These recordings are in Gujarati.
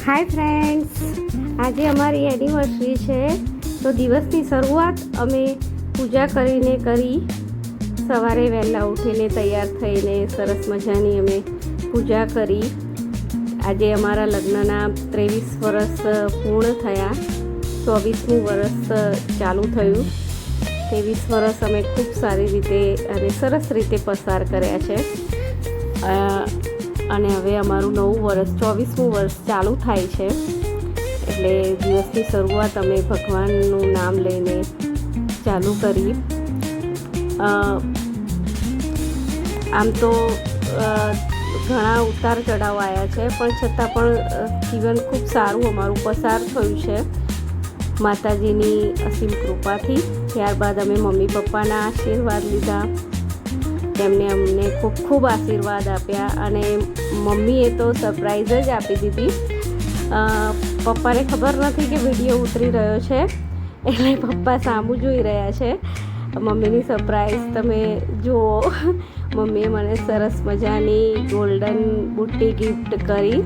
હાય ફ્રેન્ડ્સ, આજે અમારી એનિવર્સરી છે તો દિવસની શરૂઆત અમે પૂજા કરીને કરી. સવારે વહેલા ઉઠીને તૈયાર થઈને સરસ મજાની અમે પૂજા કરી. આજે અમારા લગ્નના 23 વર્ષ પૂર્ણ થયા. 24મું વર્ષ ચાલુ થયું. 23 વર્ષ અમે ખૂબ સારી રીતે અને સરસ રીતે પસાર કર્યા છે અને હવે અમારું નવું વર્ષ 24મું વર્ષ ચાલુ થાય છે. એટલે દિવસની શરૂઆત અમે ભગવાનનું નામ લઈને ચાલુ કરી. આમ તો ઘણા ઉતાર ચઢાવ આવ્યા છે, પણ છતાં પણ જીવન ખૂબ સારું અમારું પસાર થયું છે માતાજીની અસીમ કૃપાથી. ત્યારબાદ અમે મમ્મી પપ્પાના આશીર્વાદ લીધા. તેમને અમને ખૂબ ખૂબ આશીર્વાદ આપ્યા અને મમ્મીએ તો સરપ્રાઈઝ જ આપી દીધી. પપ્પાને ખબર નથી કે વિડીયો ઉતરી રહ્યો છે, એટલે પપ્પા સામું જોઈ રહ્યા છે. મમ્મીની સરપ્રાઈઝ તમે જુઓ. મમ્મીએ મને સરસ મજાની ગોલ્ડન બુટ્ટી ગિફ્ટ કરી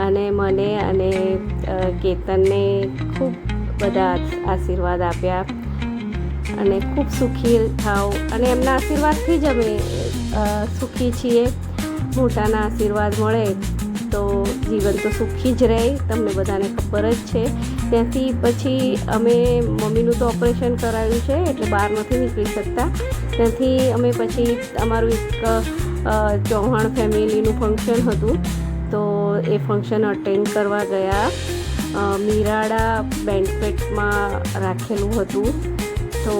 અને મને અને કેતનને ખૂબ બધા આશીર્વાદ આપ્યા અને ખૂબ સુખી થાવ. અને એમના આશીર્વાદથી જ અમે સુખી છીએ. મોટાના આશીર્વાદ મળે તો જીવન તો સુખી જ રહે, તમને બધાને ખબર જ છે. ત્યાંથી પછી અમે મમ્મીનું તો ઓપરેશન કરાવ્યું છે, એટલે બહાર નથી નીકળી શકતા. ત્યાંથી અમે પછી અમારું એક ચૌહાણ ફેમિલીનું ફંક્શન હતું, તો એ ફંક્શન અટેન્ડ કરવા ગયા. મીરાડા બેન્ક્વેટમાં રાખેલું હતું, તો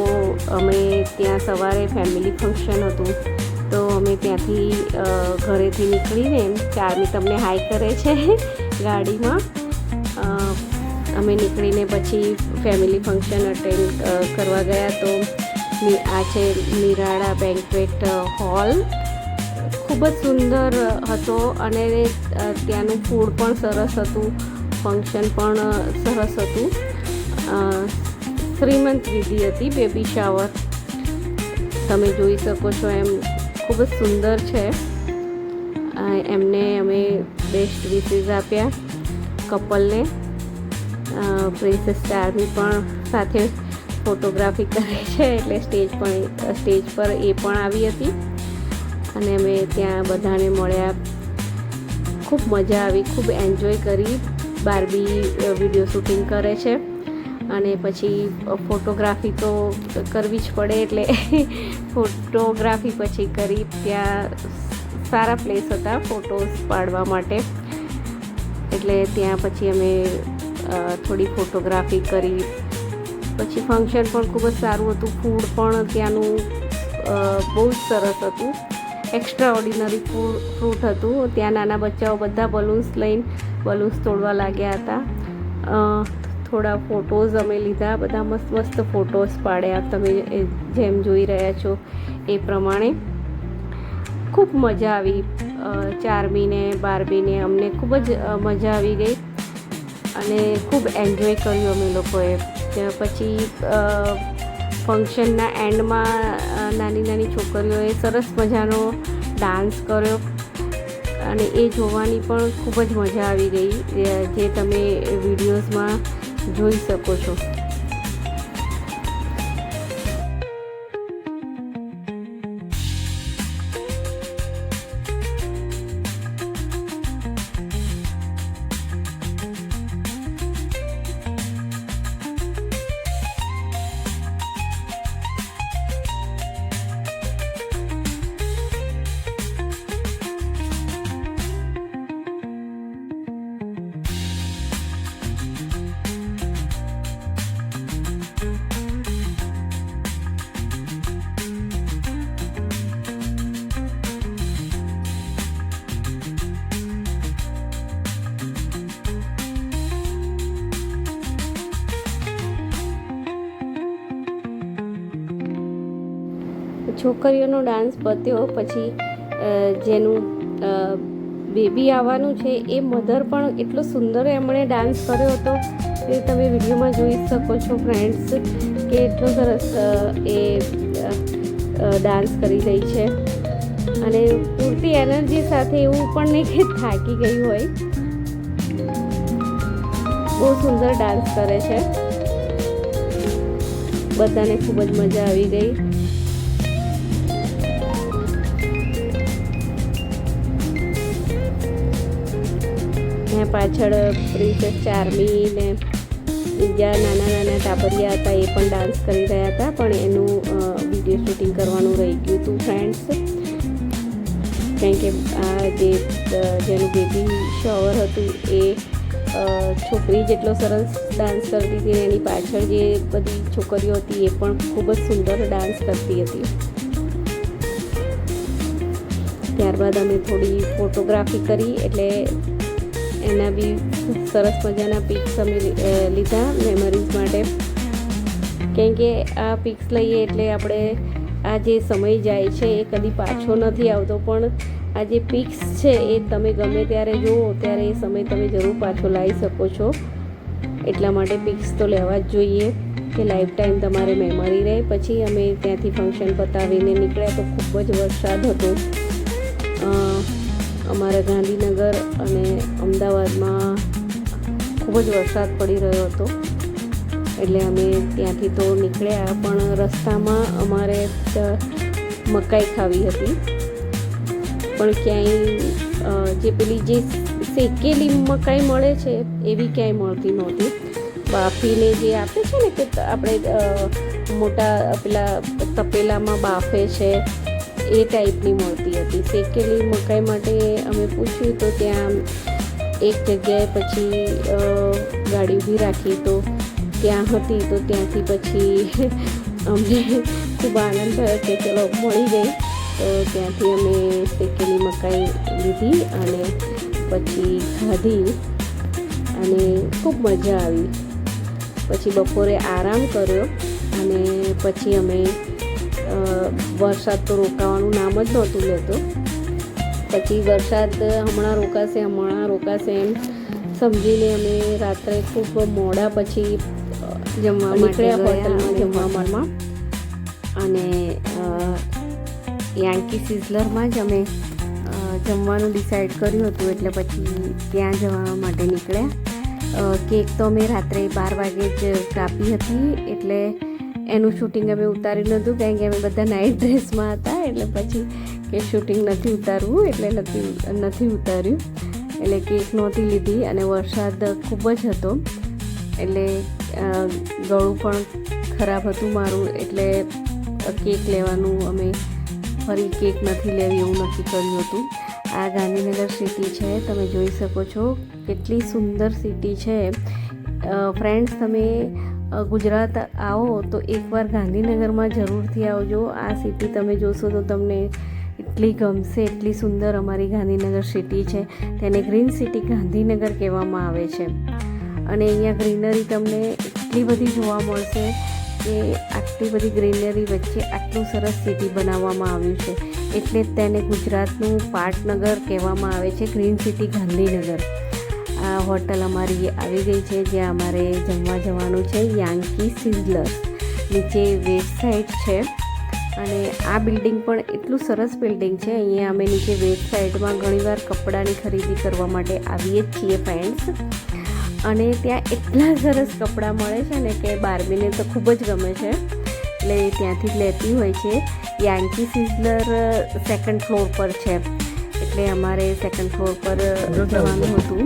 અમે ત્યાં સવારે ફેમિલી ફંક્શન હતું, તો અમે ત્યાંથી ઘરેથી નીકળીને ચાર્મી તમને હાઈ કરે છે ગાડીમાં. અમે નીકળીને પછી ફેમિલી ફંક્શન અટેન્ડ કરવા ગયા. તો આ છે મીરાડા બેન્ક્વેટ હોલ. ખૂબ જ સુંદર હતો અને ત્યાંનું ફૂડ પણ સરસ હતું, ફંક્શન પણ સરસ હતું. શ્રીમંત વિધિ હતી, બેબી શાવર. તમે જોઈ શકો છો એમ ખૂબ જ સુંદર છે. એમને અમે બેસ્ટ વિશેસ આપ્યા કપલને. પ્રિન્સેસ ચાર્મી પણ સાથે ફોટોગ્રાફી કરે છે, એટલે સ્ટેજ પર એ પણ આવી હતી અને અમે ત્યાં બધાને મળ્યા. ખૂબ મજા આવી, ખૂબ એન્જોય કરી. બાર્બી વિડીયો શૂટિંગ કરે છે અને પછી ફોટોગ્રાફી તો કરવી જ પડે, એટલે ફોટોગ્રાફી પછી કરી. ત્યાં સારા પ્લેસ હતા ફોટોસ પાડવા માટે, એટલે ત્યાં પછી અમે થોડી ફોટોગ્રાફી કરી. પછી ફંક્શન પણ ખૂબ જ સારું હતું. ફૂડ પણ ત્યાંનું બહુ જ સરસ હતું. એક્સ્ટ્રા ઓર્ડિનરી ફ્રૂટ હતું. ત્યાં નાના બચ્ચાઓ બધા બલૂન્સ તોડવા લાગ્યા હતા. થોડા ફોટોઝ અમે લીધા, બધા મસ્ત મસ્ત ફોટોઝ પાડ્યા. તમે જેમ જોઈ રહ્યા છો એ પ્રમાણે ખૂબ મજા આવી. ચાર્મીને બાર્બીને અમને ખૂબ જ મજા આવી ગઈ અને ખૂબ એન્જોય કર્યું અમે લોકોએ. પછી ફંક્શનના એન્ડમાં નાની નાની છોકરીઓએ સરસ મજાનો ડાન્સ કર્યો અને એ જોવાની પણ ખૂબ જ મજા આવી ગઈ, જે તમે વિડીયોઝમાં જોઈ શકો છો. છોકરીઓનો ડાન્સ પત્યો પછી જેનું બેબી આવવાનું છે એ મધર પણ એટલો સુંદર એમણે ડાન્સ કર્યો હતો, એ તમે વિડીયોમાં જોઈ શકો છો ફ્રેન્ડ્સ, કે એટલો સરસ એ ડાન્સ કરી રહી છે. અને પૂરતી એનર્જી સાથે એવું પણ નહીં કે થાકી ગઈ હોય. બહુ સુંદર ડાન્સ કરે છે. બધાને ખૂબ જ મજા આવી ગઈ. ત્યાં પાછળ પ્રિન્સેસ ચાર્મી ને બીજા નાના નાના ટાબરિયા હતા, એ પણ ડાન્સ કરી રહ્યા હતા, પણ એનું વિડીયો શૂટિંગ કરવાનું રહી ગયું હતું ફ્રેન્ડ્સ. કારણ કે આ જેનું બેબી શોવર હતું એ છોકરી જેટલો સરસ ડાન્સ કરતી હતી, એની પાછળ જે બધી છોકરીઓ હતી એ પણ ખૂબ જ સુંદર ડાન્સ કરતી હતી. ત્યારબાદ અમે થોડી ફોટોગ્રાફી કરી, એટલે એના બી સરસ મજાના પિક્સ અમે લીધા મેમરીઝ માટે. કેમ કે આ પિક્સ લઈએ એટલે આપણે આ જે સમય જાય છે એ કદી પાછો નથી આવતો, પણ આ જે પિક્સ છે એ તમે ગમે ત્યારે જુઓ ત્યારે એ સમય તમે જરૂર પાછો લાવી શકો છો. એટલા માટે પિક્સ તો લેવા જ જોઈએ કે લાઈફ ટાઈમ તમારે મેમરી રહે. પછી અમે ત્યાંથી ફંક્શન પતાવીને નીકળ્યા તો ખૂબ જ વરસાદ હતો. અમારા ગાંધીનગર અને અમદાવાદમાં ખૂબ જ વરસાદ પડી રહ્યો હતો, એટલે અમે ત્યાંથી તો નીકળ્યા, પણ રસ્તામાં અમારે મકાઈ ખાવી હતી, પણ ક્યાંય જે પેલી જે શેકેલી મકાઈ મળે છે એવી ક્યાંય મળતી નહોતી. બાફીને જે આપે છે ને કે આપણે મોટા પેલા તપેલામાં બાફે છે એ ટાઈપની મળતી હતી. શેકેલી મકાઈ માટે અમે પૂછ્યું તો ત્યાં એક જગ્યાએ પછી ગાડી ઊભી રાખી તો ત્યાં હતી, તો ત્યાંથી પછી અમને ખૂબ આનંદ થયો કે ચલો મળી ગઈ. તો ત્યાંથી અમે શેકેલી મકાઈ લીધી અને પછી ખાધી અને ખૂબ મજા આવી. પછી બપોરે આરામ કર્યો અને પછી અમે વરસાદ તો રોકાવાનું નામ જ નહોતું લેતો. પછી વરસાદ હમણાં રોકાશે એમ સમજીને અમે રાત્રે ખૂબ મોડા પછી જમવા નીકળ્યા હોટલમાં જમવામાં, અને યાંકી સિઝલરમાં જ અમે જમવાનું ડિસાઈડ કર્યું હતું, એટલે પછી ત્યાં જવા માટે નીકળ્યા. કેક તો અમે રાત્રે 12 વાગે જ કાપી હતી, એટલે એનું શૂટિંગ અમે ઉતાર્યું નહોતું, કારણ કે અમે બધા નાઇટ ડ્રેસમાં હતા, એટલે પછી કે શૂટિંગ નથી ઉતારવું એટલે નથી ઉતાર્યું. એટલે કેક નહોતી લીધી અને વરસાદ ખૂબ જ હતો, એટલે ગળું પણ ખરાબ હતું મારું, એટલે કેક લેવાનું અમે ફરી કેક નથી લેવી એવું નક્કી કર્યું હતું. આ ગાંધીનગર સિટી છે, તમે જોઈ શકો છો કેટલી સુંદર સિટી છે. ફ્રેન્ડ્સ, તમે ગુજરાત આવો તો એકવાર ગાંધીનગરમાં જરૂરથી આવજો. આ સિટી તમે જોશો તો તમને એટલી ગમશે, એટલી સુંદર અમારી ગાંધીનગર સિટી છે. તેને ગ્રીન સિટી ગાંધીનગર કહેવામાં આવે છે, અને અહીંયા ગ્રીનરી તમને એટલી બધી જોવા મળશે કે આટલી બધી ગ્રીનરી વચ્ચે આટલું સરસ સિટી બનાવવામાં આવ્યું છે, એટલે જ તેને ગુજરાતનું પાટનગર કહેવામાં આવે છે, ગ્રીન સિટી ગાંધીનગર. આ હોટલ અમારી આવી ગઈ છે જ્યાં અમારે જમવા જવાનું છે, યાંકી સિઝલર્સ. નીચે વેસ્ટ સાઈડ છે, અને આ બિલ્ડિંગ પણ એટલું સરસ બિલ્ડિંગ છે. અહીંયા અમે નીચે વેસ્ટ સાઈડમાં ઘણીવાર કપડાની ખરીદી કરવા માટે આવીએ જ છીએ ફ્રેન્ડ્સ, અને ત્યાં એટલા સરસ કપડાં મળે છે ને કે બાર્બીને તો ખૂબ જ ગમે છે, એટલે ત્યાંથી જ લેતી હોય છે. યાંકી સિઝલર સેકન્ડ ફ્લોર પર છે, એટલે અમારે સેકન્ડ ફ્લોર પર જવાનું હતું.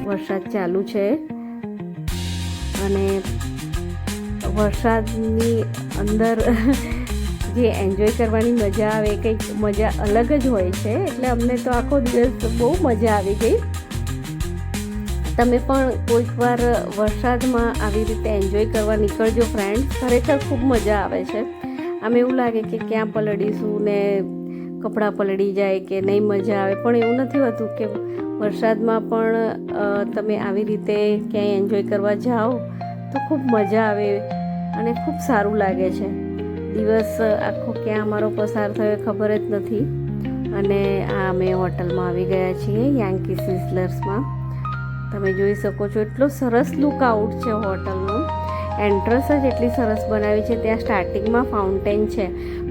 વરસાદ ચાલુ છે, અને વરસાદની અંદર જે એન્જોય કરવાની મજા આવે કંઈક મજા અલગ જ હોય છે, એટલે અમને તો આખો દિવસ બહુ મજા આવી ગઈ. તમે પણ કોઈક વાર વરસાદમાં આવી રીતે એન્જોય કરવા નીકળજો ફ્રેન્ડ્સ, ખરેખર ખૂબ મજા આવે છે. આમ એવું લાગે કે ક્યાં પલળીશું ને કપડાં પલળી જાય કે નહીં મજા આવે, પણ એવું નથી હોતું. કે વરસાદમાં પણ તમે આવી રીતે ક્યાંય એન્જોય કરવા જાઓ તો ખૂબ મજા આવે અને ખૂબ સારું લાગે છે. દિવસ આખો ક્યાં અમારો પસાર થયો ખબર જ નથી. અને આ અમે હોટલમાં આવી ગયા છીએ, યાંકી સિઝલર્સમાં. તમે જોઈ શકો છો એટલો સરસ લુક આઉટ છે હોટલનો. એન્ટ્રન્સ જ એટલી સરસ બનાવી છે. ત્યાં સ્ટાર્ટિંગમાં ફાઉન્ટેન છે.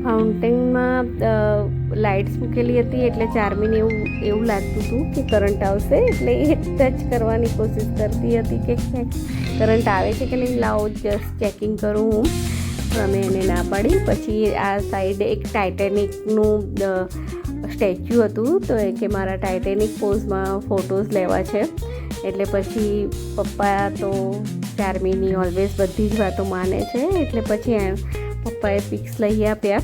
ફાઉન્ટેનમાં લાઇટ્સ મૂકેલી હતી એટલે ચાર્મીને એવું લાગતું હતું કે કરંટ આવશે, એટલે એ ટચ કરવાની કોશિશ કરતી હતી કે કરંટ આવે છે કે નહીં, લાવો જસ્ટ ચેકિંગ કરું હું. અમે એને ના પાડી. પછી આ સાઈડ એક ટાઇટેનિકનું સ્ટેચ્યુ હતું, તો એ કે મારા ટાઇટેનિક પોઝમાં ફોટોઝ લેવા છે. એટલે પછી પપ્પા તો ચાર્મીની ઓલવેઝ બધી જ વાતો માને છે, એટલે પછી પપ્પાએ પિક્સ લઈ આપ્યા.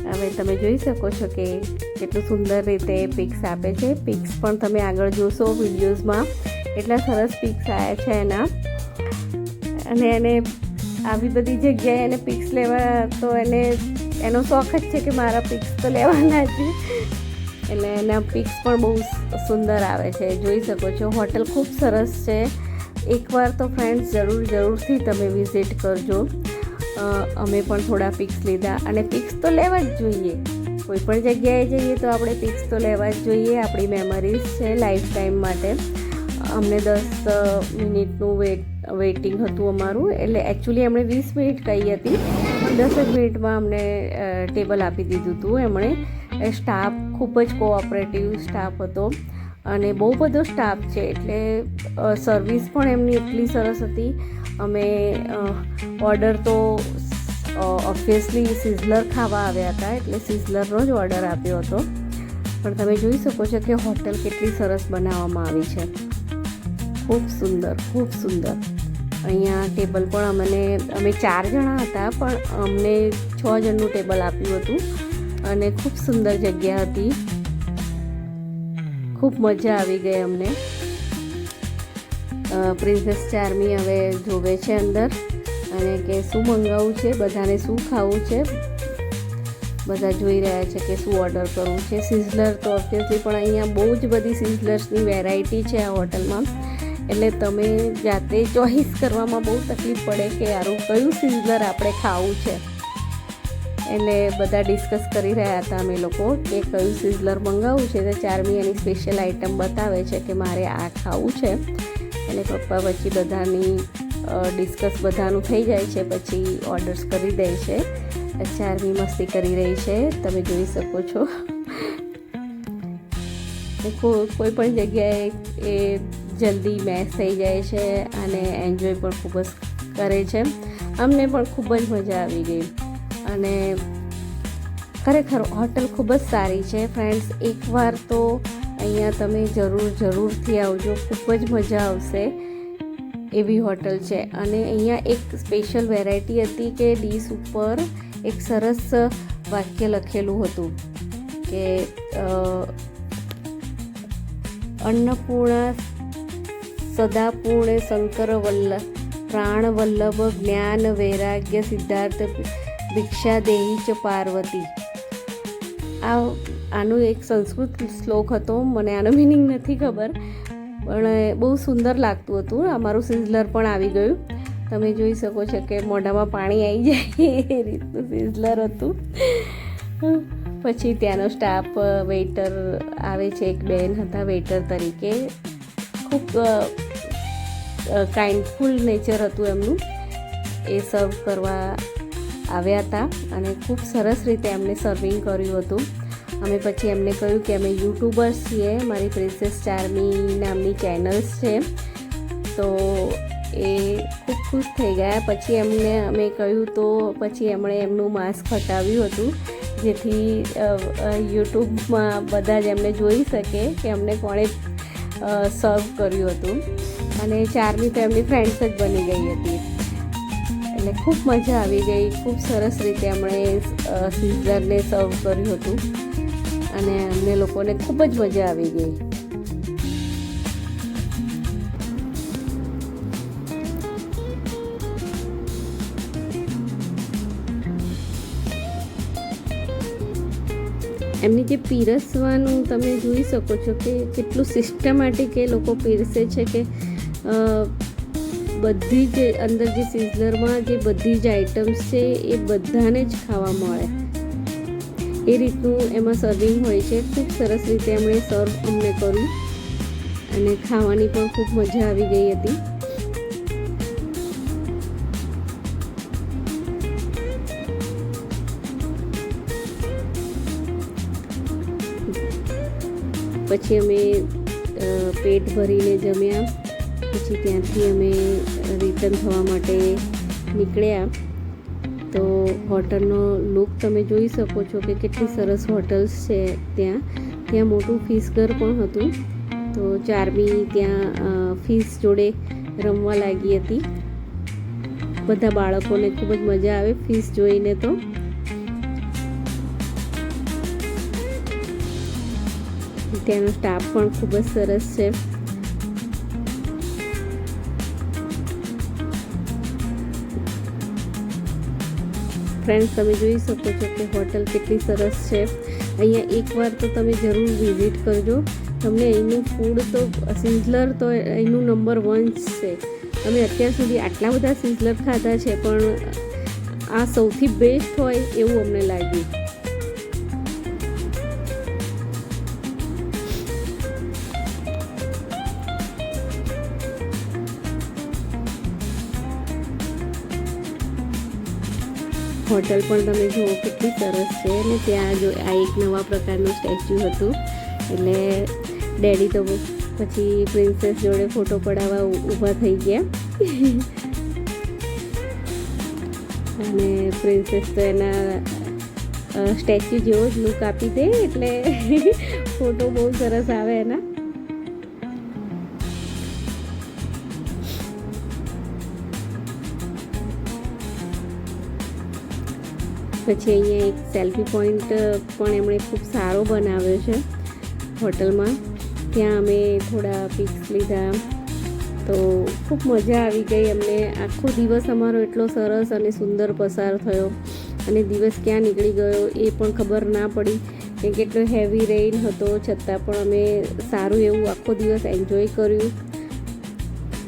હવે તમે જોઈ શકો છો કે કેટલું સુંદર રીતે પિક્સ આપે છે. પિક્સ પણ તમે આગળ જોશો વિડીયોઝમાં, એટલા સરસ પિક્સ આવ્યા છે એના. અને એને આવી બધી જગ્યાએ એને પિક્સ લેવા તો એનો શોખ જ છે કે મારા પિક્સ તો લેવાના છે. એટલે એના પિક્સ પણ બહુ સુંદર આવે છે, જોઈ શકો છો. હોટલ ખૂબ સરસ છે. એકવાર તો ફ્રેન્ડ્સ જરૂરથી તમે વિઝિટ કરજો. અમે પણ થોડા પિક્સ લીધા, અને પિક્સ તો લેવા જ જોઈએ. કોઈ પણ જગ્યાએ જઈએ તો આપણે પિક્સ તો લેવા જ જોઈએ. આપણી મેમરીઝ છે લાઈફ ટાઈમ માટે. અમને 10 મિનિટનું વેઇટિંગ હતું અમારું, એટલે એકચ્યુઅલી એમણે 20 મિનિટ કહી હતી, પણ 10 જ મિનિટમાં અમને ટેબલ આપી દીધું હતું એમણે. સ્ટાફ ખૂબ જ કોઓપરેટિવ સ્ટાફ હતો, અને બહુ બધો સ્ટાફ છે, એટલે સર્વિસ પણ એમની એટલી સરસ હતી. અમે ઓર્ડર તો ઓબ્વિયસલી સિઝલર ખાવા આવ્યા હતા, એટલે સિઝલરનો જ ઓર્ડર આપ્યો હતો. પણ તમે જોઈ શકો છો કે હોટલ કેટલી સરસ બનાવવામાં આવી છે. ખૂબ સુંદર. અહીંયા ટેબલ પણ અમે 4 જણા હતા, પણ અમને 6 જણનું ટેબલ આપ્યું હતું, અને ખૂબ સુંદર જગ્યા હતી. ખૂબ મજા આવી ગઈ અમને. પ્રિન્સેસ ચાર્મી હવે જોવે છે અંદર, અને કે શું મંગાવવું છે, બધાને શું ખાવું છે. બધા જોઈ રહ્યા છે કે શું ઓર્ડર કરવું છે. સિઝલર તો ઓબ્વિયસલી, પણ અહીંયા બહુ જ બધી સિઝલર્સની વેરાયટી છે આ હોટલમાં, એટલે તમે જાતે ચોઈસ કરવામાં બહુ તકલીફ પડે કે યારું કયું સિઝલર આપણે ખાવું છે. એટલે બધા ડિસ્કસ કરી રહ્યા હતા અમે લોકો કે કયું સિઝલર મંગાવવું છે. તો ચાર્મી એની સ્પેશિયલ આઇટમ બતાવે છે કે મારે આ ખાવું છે. અને પપ્પા પછી બધાની ડિસ્કસ બધાનું થઈ જાય છે, પછી ઓર્ડર્સ કરી દે છે. ચાર્મી મસ્તી કરી રહી છે, તમે જોઈ શકો છો. કોઈ પણ જગ્યાએ એ જલ્દી મેચ થઈ જાય છે, અને એન્જોય પણ ખૂબ જ કરે છે. અમને પણ ખૂબ જ મજા આવી ગઈ, અને ખરેખર હોટલ ખૂબ જ સારી છે ફ્રેન્ડ્સ. એકવાર તો અહીંયા તમે જરૂરથી આવજો, ખૂબ જ મજા આવશે એવી હોટલ છે. અને અહીંયા એક સ્પેશિયલ વેરાયટી હતી કે ડીશ ઉપર એક સરસ વાક્ય લખેલું હતું કે અન્નપૂર્ણા સદાપૂર્ણે શંકર પ્રાણ વલ્લભ જ્ઞાન વૈરાગ્ય સિદ્ધાર્થ ભિક્ષા દેહી ચ પાર્વતી. આનું એક સંસ્કૃત શ્લોક હતો, મને આનો મિનિંગ નથી ખબર, પણ બહુ સુંદર લાગતું હતું. અમારું સિઝલર પણ આવી ગયું, તમે જોઈ શકો છો કે મોઢામાં પાણી આવી જાય એ રીતનું સિઝલર હતું. પછી ત્યાંનો સ્ટાફ વેઇટર આવે છે, એક બેન હતા વેઇટર તરીકે. ખૂબ કાઇન્ડફુલ નેચર હતું એમનું. એ સર્વ કરવા આવ્યા હતા, અને ખૂબ સરસ રીતે એમને સર્વિંગ કર્યું હતું. અમે પછી એમને કહ્યું કે અમે યુટ્યુબર્સ છીએ, મારી પ્રિન્સેસ ચાર્મી નામની ચેનલ્સ છે. તો એ ખૂબ ખુશ થઈ ગયા. પછી અમે કહ્યું તો પછી એમણે એમનું માસ્ક હટાવ્યું હતું, જેથી યુટ્યુબમાં બધા જ એમને જોઈ શકે કે અમને કોણે સર્વ કર્યું હતું. અને ચાર્મી તો એમની ફ્રેન્ડ્સ જ બની ગઈ હતી, એટલે ખૂબ મજા આવી ગઈ. ખૂબ સરસ રીતે એમણે સિઝલરને સર્વ કર્યું હતું, અને અમને લોકોને ખૂબ જ મજા આવી ગઈ. એમની જે પીરસવાનું તમે જોઈ શકો છો કે કેટલું સિસ્ટમેટિક એ લોકો પીરસે છે, કે બધી જ અંદર જે સિઝલરમાં જે બધી જ આઇટમ્સ છે એ બધાને જ ખાવા મળે એ રીતનું એમાં સર્વિંગ હોય છે. ખૂબ સરસ રીતે એમણે સર્વ અમને કર્યું, અને ખાવાની પણ ખૂબ મજા આવી ગઈ હતી. પછી અમે પેટ ભરીને જમ્યા. પછી ત્યાંથી અમે રિટર્ન થવા માટે નીકળ્યા. તો હોટલનો લુક તમે જોઈ શકો છો કે કેટલી સરસ હોટલ્સ છે. ત્યાં મોટું ફિશ ઘર પણ હતું. તો ચાર્મી ત્યાં ફિશ જોડે રમવા લાગી હતી. બધા બાળકોને ખૂબ જ મજા આવે ફિશ જોઈને. તો ત્યાંનો સ્ટાફ પણ ખૂબ જ સરસ છે. ફ્રેન્ડ્સ, તમે જોઈ શકો છો કે હોટલ કેટલી સરસ છે. અહીંયા એકવાર તો તમે જરૂર વિઝિટ કરજો. તમને અહીંનું ફૂડ તો સિઝલર તો અહીંનું નંબર 1 છે. અમે અત્યાર સુધી આટલા બધા સિઝલર ખાધા છે, પણ આ સૌથી બેસ્ટ હોય એવું અમને લાગ્યું. હોટલ પણ તમે જુઓ કેટલી સરસ છે. અને ત્યાં જો આ એક નવા પ્રકારનું સ્ટેચ્યુ હતું. એટલે ડેડી તો પછી પ્રિન્સેસ જોડે ફોટો પડાવવા ઊભા થઈ ગયા. અને પ્રિન્સેસ તો એના સ્ટેચ્યુ જેવો જ લુક આપી દે, એટલે ફોટો બહુ સરસ આવે એના. પછી અહીંયા એક સેલ્ફી પોઈન્ટ પણ એમણે ખૂબ સારો બનાવ્યો છે હોટલમાં. ત્યાં અમે થોડા પિક્સ લીધા. તો ખૂબ મજા આવી ગઈ અમને. આખો દિવસ અમારો એટલો સરસ અને સુંદર પસાર થયો. અને દિવસ ક્યાં નીકળી ગયો એ પણ ખબર ના પડી, કેમ કે એટલો હેવી રેઇન હતો. છતાં પણ અમે સારું એવું આખો દિવસ એન્જોય કર્યું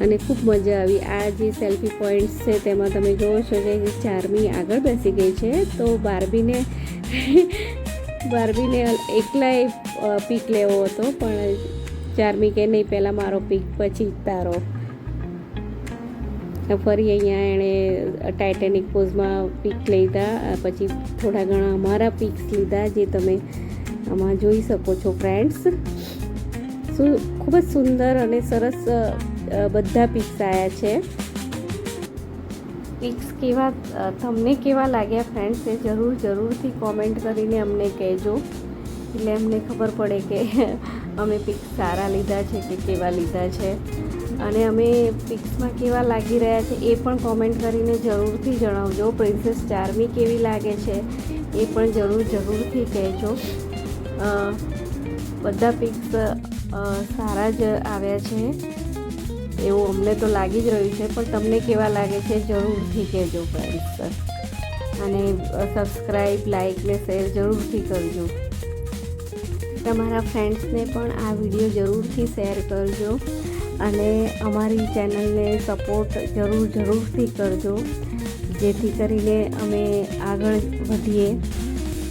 અને ખૂબ મજા આવી. આ જે સેલ્ફી પોઈન્ટ્સ છે તેમાં તમે જોવો છો કે ચાર્મી આગળ બેસી ગઈ છે. તો બાર્બીને એકલાય પીક લેવો હતો, પણ ચાર્મી કે નહીં, પહેલાં મારો પીક પછી તારો. ફરી અહીંયા એણે ટાઇટેનિક પોઝમાં પીક લીધા. પછી થોડા ઘણા અમારા પીક્સ લીધા, જે તમે આમાં જોઈ શકો છો ફ્રેન્ડ્સ. ખૂબ જ સુંદર અને સરસ બધા પિક્સ આવ્યા છે. પિક્સ તમને કેવા લાગ્યા ફ્રેન્ડ્સ, એ જરૂરથી કોમેન્ટ કરીને અમને કહેજો. એટલે અમને ખબર પડે કે અમે પિક્સ સારા લીધા છે કે કેવા લીધા છે. અને અમે પિક્સમાં કેવા લાગી રહ્યા છે એ પણ કોમેન્ટ કરીને જરૂરથી જણાવજો. પ્રિન્સેસ ચાર્મી કેવી લાગે છે એ પણ જરૂરથી કહેજો. બધા પિક્સ સારા જ આવ્યા છે એવું અમને તો લાગી જ રહ્યું છે, પણ તમને કેવા લાગે છે જરૂરથી કહેજો ફ્રેન્ડ્સ. અને સબસ્ક્રાઈબ, લાઈક ને શેર જરૂરથી કરજો. તમારા ફ્રેન્ડ્સને પણ આ વિડીયો જરૂરથી શેર કરજો. અને અમારી ચેનલને સપોર્ટ જરૂરથી કરજો, જેથી કરીને અમે આગળ વધીએ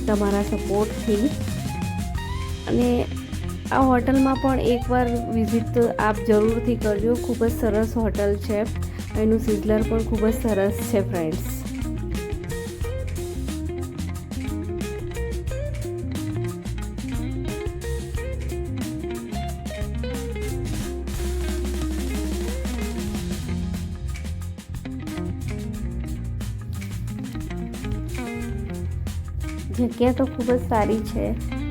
તમારા સપોર્ટથી. અને આ હોટલમાં પણ એકવાર વિઝિટ આપ જરૂરથી કરજો. ખૂબ જ સરસ હોટલ છે. એનું સિઝલર પણ ખૂબ જ સરસ છે ફ્રેન્ડ્સ. જગ્યા તો ખૂબ જ સારી છે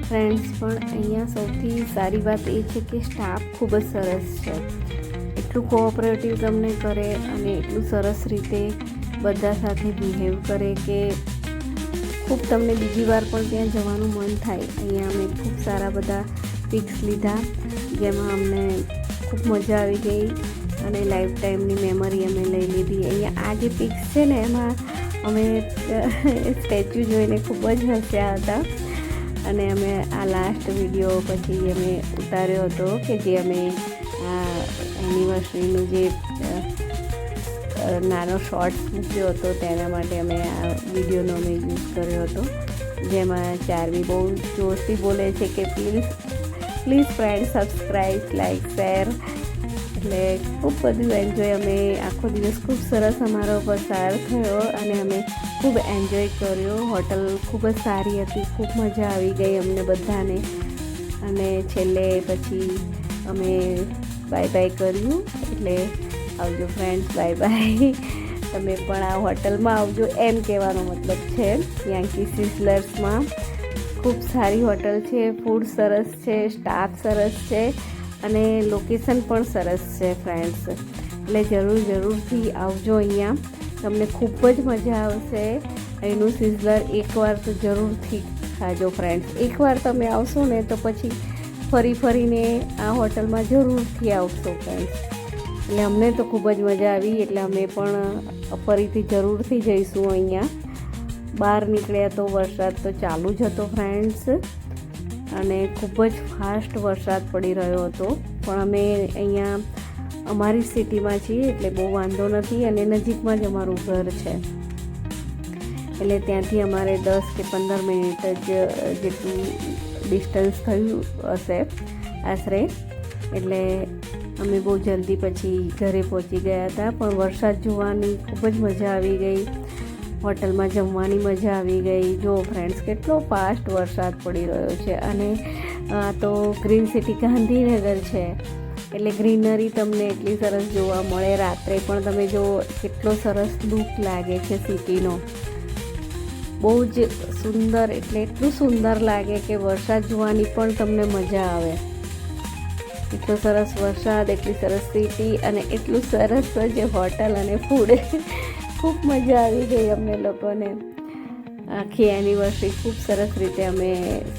ફ્રેન્ડ્સ, પણ અહીંયા સૌથી સારી વાત એ છે કે સ્ટાફ ખૂબ જ સરસ છે. એટલું કોઓપરેટિવ તમને કરે અને એટલું સરસ રીતે બધા સાથે બિહેવ કરે કે ખૂબ તમને બીજી વાર પણ ત્યાં જવાનું મન થાય. અહીંયા અમે ખૂબ સારા બધા પિક્સ લીધા, જેમાં અમને ખૂબ મજા આવી ગઈ અને લાઈફ ટાઈમની મેમરી અમે લઈ લીધી. અહીંયા આ જે પિક્સ છે ને, એમાં અમે સ્ટેચ્યુ જોઈને ખૂબ જ હસ્યા હતા. અને અમે આ લાસ્ટ વિડીયો પછી અમે ઉતાર્યો હતો કે જે અમે આ એનિવર્સરીનું જે નાનો શોર્ટ્સ મૂક્યો હતો તેના માટે અમે આ વિડીયોનો અમે યુઝ કર્યો હતો, જેમાં ચાર્મી બહુ જોરથી બોલે છે કે please friend subscribe, like, share. એટલે ખૂબ બધું એન્જોય, અમે આખો દિવસ ખૂબ સરસ અમારો પસાર થયો અને અમે ખૂબ એન્જોય કર્યો. હોટલ ખૂબ જ સારી હતી, ખૂબ મજા આવી ગઈ અમને બધાને. અને છેલ્લે પછી અમે બાય બાય કર્યું. એટલે આવજો ફ્રેન્ડ્સ, બાય બાય. તમે પણ આ હોટલમાં આવજો એમ કહેવાનો મતલબ છે. યાંકી સિઝલર્સમાં ખૂબ સારી હોટલ છે, ફૂડ સરસ છે, સ્ટાફ સરસ છે અને લોકેશન પણ સરસ છે ફ્રેન્ડ્સ. એટલે જરૂરથી આવજો અહીંયા, તમને ખૂબ જ મજા આવશે. અહીંનું સિઝલર એકવાર તો જરૂરથી ખાજો ફ્રેન્ડ્સ. એકવાર તમે આવશો ને તો પછી ફરીને આ હોટલમાં જરૂરથી આવશો ફ્રેન્ડ્સ. એટલે અમને તો ખૂબ જ મજા આવી, એટલે અમે પણ ફરીથી જરૂરથી જઈશું અહીંયા. બહાર નીકળ્યા તો વરસાદ તો ચાલુ જ હતો ફ્રેન્ડ્સ, અને ખૂબ જ ફાસ્ટ વરસાદ પડી રહ્યો હતો. પણ અમે અહીંયા અમારી સિટીમાં છીએ એટલે બહુ વાંધો નથી, અને નજીકમાં જ અમારું ઘર છે. એટલે ત્યાંથી અમારે 10 કે 15 મિનિટ જ જેટલું ડિસ્ટન્સ થયું હશે આશરે. એટલે અમે બહુ જલ્દી પછી ઘરે પહોંચી ગયા હતા. પણ વરસાદ જોવાની ખૂબ જ મજા આવી ગઈ, હોટલમાં જમવાની મજા આવી ગઈ. જો ફ્રેન્ડ્સ કેટલો ફાસ્ટ વરસાદ પડી રહ્યો છે, અને આ તો ગ્રીન સિટી ગાંધીનગર છે એટલે ગ્રીનરી તમને એટલી સરસ જોવા મળે. રાત્રે પણ તમે જો કેટલો સરસ લુક લાગે છે સિટીનો, બહુ જ સુંદર, એટલે એટલું સુંદર લાગે કે વરસાદ જોવાની પણ તમને મજા આવે. એટલો સરસ વરસાદ, એટલી સરસ સિટી અને એટલું સરસ જ હોટલ અને ફૂડ. ખૂબ મજા આવી ગઈ અમને લોકોને. આખી એનિવર્સરી ખૂબ સરસ રીતે અમે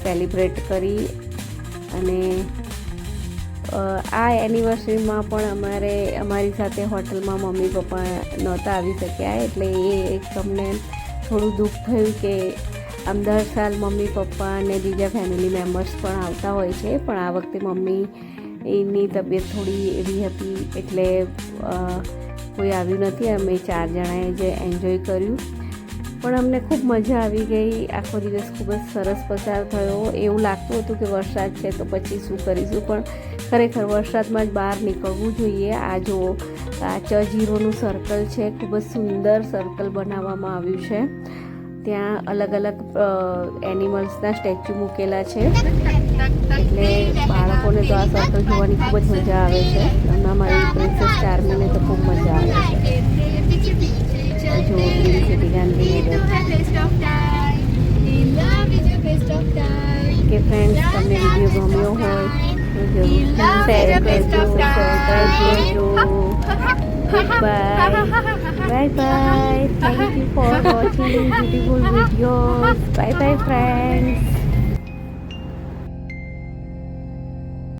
સેલિબ્રેટ કરી. અને આ એનિવર્સરીમાં પણ અમારી સાથે હોટલમાં મમ્મી પપ્પા નહોતા આવી શક્યા, એટલે એક અમને થોડું દુઃખ થયું કે આમ દર સાલ મમ્મી પપ્પા અને બીજા ફેમિલી મેમ્બર્સ પણ આવતા હોય છે, પણ આ વખતે મમ્મીની તબિયત થોડી એવી હતી એટલે કોઈ આવ્યું નથી. અમે 4 જણાએ જે એન્જોય કર્યું, પણ અમને ખૂબ મજા આવી ગઈ. આખો દિવસ ખૂબ જ સરસ પસાર થયો. એવું લાગતું હતું કે વરસાદ છે તો પછી શું કરીશું, પણ ખરેખર વરસાદમાં જ બહાર નીકળવું જોઈએ. આ જો આ ચજીરોનું સર્કલ છે, ખૂબ જ સુંદર સર્કલ બનાવવામાં આવ્યું છે. ત્યાં અલગ અલગ એનિમલ્સના સ્ટેચ્યુ મૂકેલા છે, એટલે બાળકોને તો આ સર્કલ જોવાની ખૂબ જ મજા આવે છે. હમણાં મારી પ્રિન્સેસ ચાર્મીને તો ખૂબ મજા આવે છે. જો ગ્રીન સિટી ગાંધીનગર. કે ફ્રેન્ડ્સ, તમને વિડીયો ગમ્યો હોય તો જરૂર શેર કરજો, સબસ્ક્રાઈબ કરજો. Bye bye. Thank you for watching beautiful videos. Bye bye friends.